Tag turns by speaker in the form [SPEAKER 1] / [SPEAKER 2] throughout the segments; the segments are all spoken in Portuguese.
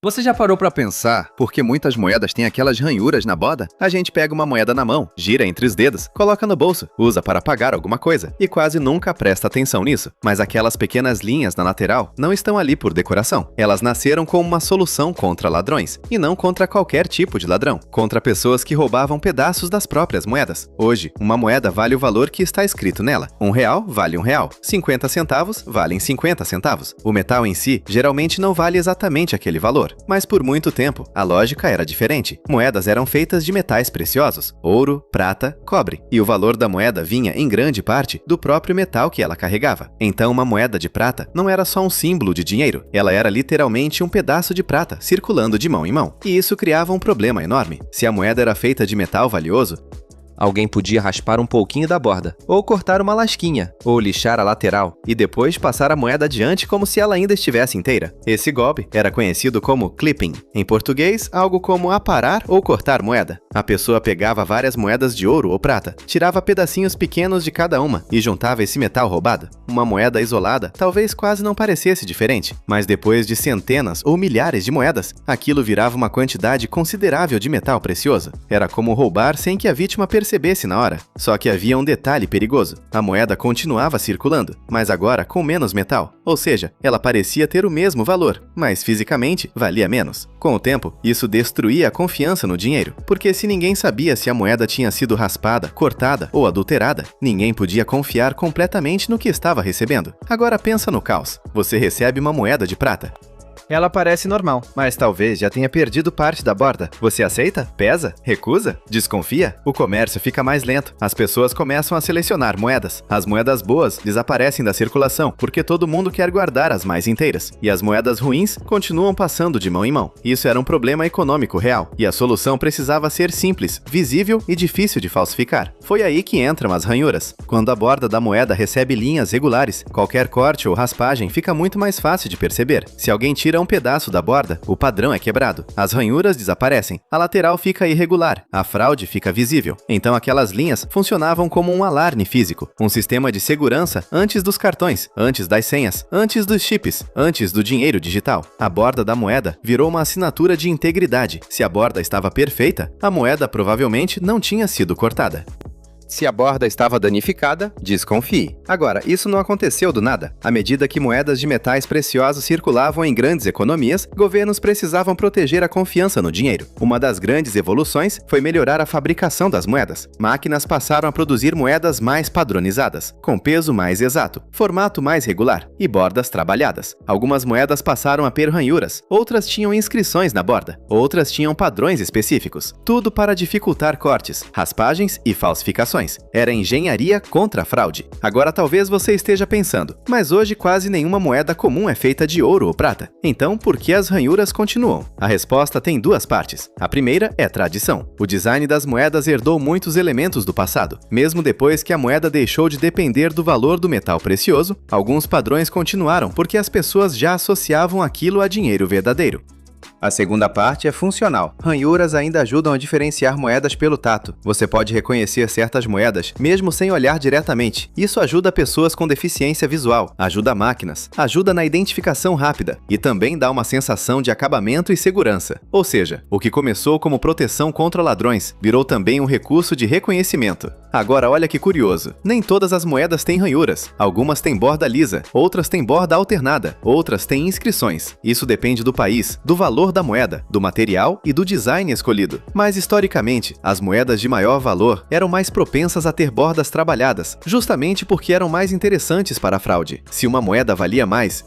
[SPEAKER 1] Você já parou pra pensar por que muitas moedas têm aquelas ranhuras na borda? A gente pega uma moeda na mão, gira entre os dedos, coloca no bolso, usa para pagar alguma coisa e quase nunca presta atenção nisso. Mas aquelas pequenas linhas na lateral não estão ali por decoração. Elas nasceram como uma solução contra ladrões, e não contra qualquer tipo de ladrão, contra pessoas que roubavam pedaços das próprias moedas. Hoje, uma moeda vale o valor que está escrito nela. R$1 vale R$1, 50 centavos valem 50 centavos. O metal em si geralmente não vale exatamente aquele valor. Mas por muito tempo, a lógica era diferente. Moedas eram feitas de metais preciosos, ouro, prata, cobre, e o valor da moeda vinha, em grande parte, do próprio metal que ela carregava. Então, uma moeda de prata não era só um símbolo de dinheiro, ela era literalmente um pedaço de prata circulando de mão em mão. E isso criava um problema enorme. Se a moeda era feita de metal valioso,
[SPEAKER 2] alguém podia raspar um pouquinho da borda, ou cortar uma lasquinha, ou lixar a lateral, e depois passar a moeda adiante como se ela ainda estivesse inteira. Esse golpe era conhecido como clipping. Em português, algo como aparar ou cortar moeda. A pessoa pegava várias moedas de ouro ou prata, tirava pedacinhos pequenos de cada uma e juntava esse metal roubado. Uma moeda isolada talvez quase não parecesse diferente, mas depois de centenas ou milhares de moedas, aquilo virava uma quantidade considerável de metal precioso. Era como roubar sem que a vítima percebesse na hora. Só que havia um detalhe perigoso. A moeda continuava circulando, mas agora com menos metal. Ou seja, ela parecia ter o mesmo valor, mas fisicamente valia menos. Com o tempo, isso destruía a confiança no dinheiro, porque se ninguém sabia se a moeda tinha sido raspada, cortada ou adulterada, ninguém podia confiar completamente no que estava recebendo. Agora pensa no caos. Você recebe uma moeda de prata. Ela parece normal, mas talvez já tenha perdido parte da borda. Você aceita? Pesa? Recusa? Desconfia? O comércio fica mais lento. As pessoas começam a selecionar moedas. As moedas boas desaparecem da circulação, porque todo mundo quer guardar as mais inteiras. E as moedas ruins continuam passando de mão em mão. Isso era um problema econômico real, e a solução precisava ser simples, visível e difícil de falsificar. Foi aí que entram as ranhuras. Quando a borda da moeda recebe linhas regulares, qualquer corte ou raspagem fica muito mais fácil de perceber. Se alguém tira um pedaço da borda, o padrão é quebrado. As ranhuras desaparecem, a lateral fica irregular, a fraude fica visível. Então aquelas linhas funcionavam como um alarme físico, um sistema de segurança antes dos cartões, antes das senhas, antes dos chips, antes do dinheiro digital. A borda da moeda virou uma assinatura de integridade. Se a borda estava perfeita, a moeda provavelmente não tinha sido cortada. Se a borda estava danificada, desconfie. Agora, isso não aconteceu do nada. À medida que moedas de metais preciosos circulavam em grandes economias, governos precisavam proteger a confiança no dinheiro. Uma das grandes evoluções foi melhorar a fabricação das moedas. Máquinas passaram a produzir moedas mais padronizadas, com peso mais exato, formato mais regular e bordas trabalhadas. Algumas moedas passaram a ter ranhuras, outras tinham inscrições na borda, outras tinham padrões específicos. Tudo para dificultar cortes, raspagens e falsificações. Era engenharia contra a fraude. Agora talvez você esteja pensando, mas hoje quase nenhuma moeda comum é feita de ouro ou prata. Então, por que as ranhuras continuam? A resposta tem duas partes. A primeira é tradição. O design das moedas herdou muitos elementos do passado. Mesmo depois que a moeda deixou de depender do valor do metal precioso, alguns padrões continuaram porque as pessoas já associavam aquilo a dinheiro verdadeiro. A segunda parte é funcional. Ranhuras ainda ajudam a diferenciar moedas pelo tato. Você pode reconhecer certas moedas mesmo sem olhar diretamente. Isso ajuda pessoas com deficiência visual, ajuda máquinas, ajuda na identificação rápida e também dá uma sensação de acabamento e segurança. Ou seja, o que começou como proteção contra ladrões virou também um recurso de reconhecimento. Agora olha que curioso, nem todas as moedas têm ranhuras. Algumas têm borda lisa, outras têm borda alternada, outras têm inscrições. Isso depende do país, do valor da moeda, do material e do design escolhido. Mas historicamente, as moedas de maior valor eram mais propensas a ter bordas trabalhadas, justamente porque eram mais interessantes para a fraude. Se uma moeda valia mais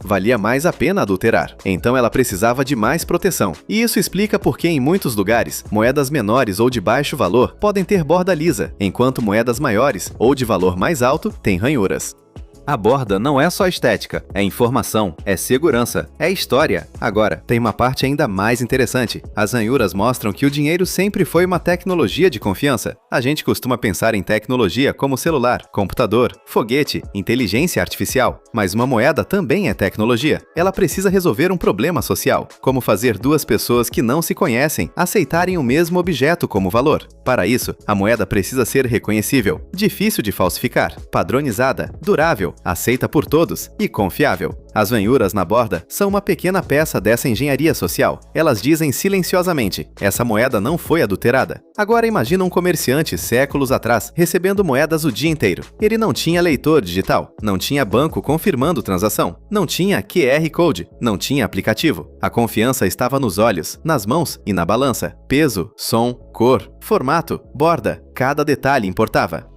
[SPEAKER 2] a pena adulterar. Então ela precisava de mais proteção. E isso explica por que em muitos lugares, moedas menores ou de baixo valor podem ter borda lisa, enquanto moedas maiores ou de valor mais alto têm ranhuras. A borda não é só estética, é informação, é segurança, é história. Agora, tem uma parte ainda mais interessante. As ranhuras mostram que o dinheiro sempre foi uma tecnologia de confiança. A gente costuma pensar em tecnologia como celular, computador, foguete, inteligência artificial. Mas uma moeda também é tecnologia. Ela precisa resolver um problema social, como fazer duas pessoas que não se conhecem aceitarem o mesmo objeto como valor. Para isso, a moeda precisa ser reconhecível, difícil de falsificar, padronizada, durável,
[SPEAKER 1] estável, aceita por todos e confiável. As ranhuras na borda são uma pequena peça dessa engenharia social. Elas dizem silenciosamente: essa moeda não foi adulterada. Agora imagina um comerciante séculos atrás recebendo moedas o dia inteiro. Ele não tinha leitor digital, não tinha banco confirmando transação, não tinha QR Code, não tinha aplicativo. A confiança estava nos olhos, nas mãos e na balança. Peso, som, cor, formato, borda, cada detalhe importava.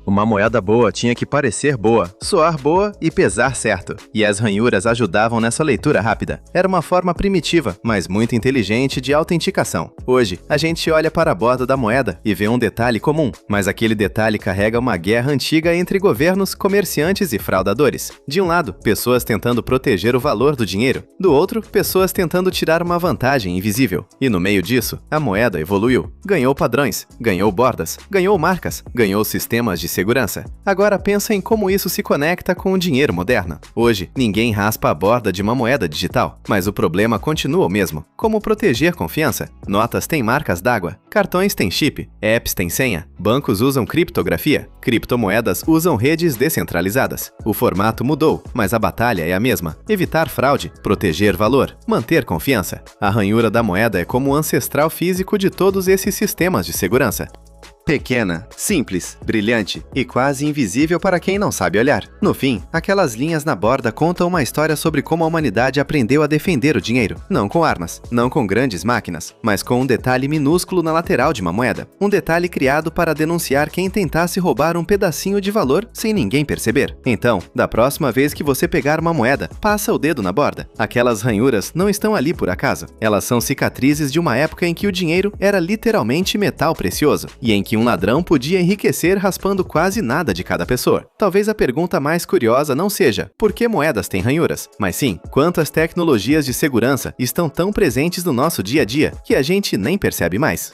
[SPEAKER 2] Uma moeda boa tinha que parecer boa, soar boa e pesar certo. E as ranhuras ajudavam nessa leitura rápida. Era uma forma primitiva, mas muito inteligente de autenticação. Hoje, a gente olha para a borda da moeda e vê um detalhe comum, mas aquele detalhe carrega uma guerra antiga entre governos, comerciantes e fraudadores. De um lado, pessoas tentando proteger o valor do dinheiro. Do outro, pessoas tentando tirar uma vantagem invisível. E no meio disso, a moeda evoluiu. Ganhou padrões, ganhou bordas, ganhou marcas, ganhou sistemas de segurança. Agora pensa em como isso se conecta com o dinheiro moderno. Hoje, ninguém raspa a borda de uma moeda digital, mas o problema continua o mesmo. Como proteger confiança? Notas têm marcas d'água, cartões têm chip, apps têm senha, bancos usam criptografia, criptomoedas usam redes descentralizadas. O formato mudou, mas a batalha é a mesma. Evitar fraude, proteger valor, manter confiança. A ranhura da moeda é como o ancestral físico de todos esses sistemas de segurança. Pequena, simples, brilhante e quase invisível para quem não sabe olhar. No fim, aquelas linhas na borda contam uma história sobre como a humanidade aprendeu a defender o dinheiro. Não com armas, não com grandes máquinas, mas com um detalhe minúsculo na lateral de uma moeda. Um detalhe criado para denunciar quem tentasse roubar um pedacinho de valor sem ninguém perceber. Então, da próxima vez que você pegar uma moeda, passa o dedo na borda. Aquelas ranhuras não estão ali por acaso. Elas são cicatrizes de uma época em que o dinheiro era literalmente metal precioso e em que um ladrão podia enriquecer raspando quase nada de cada pessoa. Talvez a pergunta mais curiosa não seja por que moedas têm ranhuras, mas sim quantas tecnologias de segurança estão tão presentes no nosso dia a dia que a gente nem percebe mais.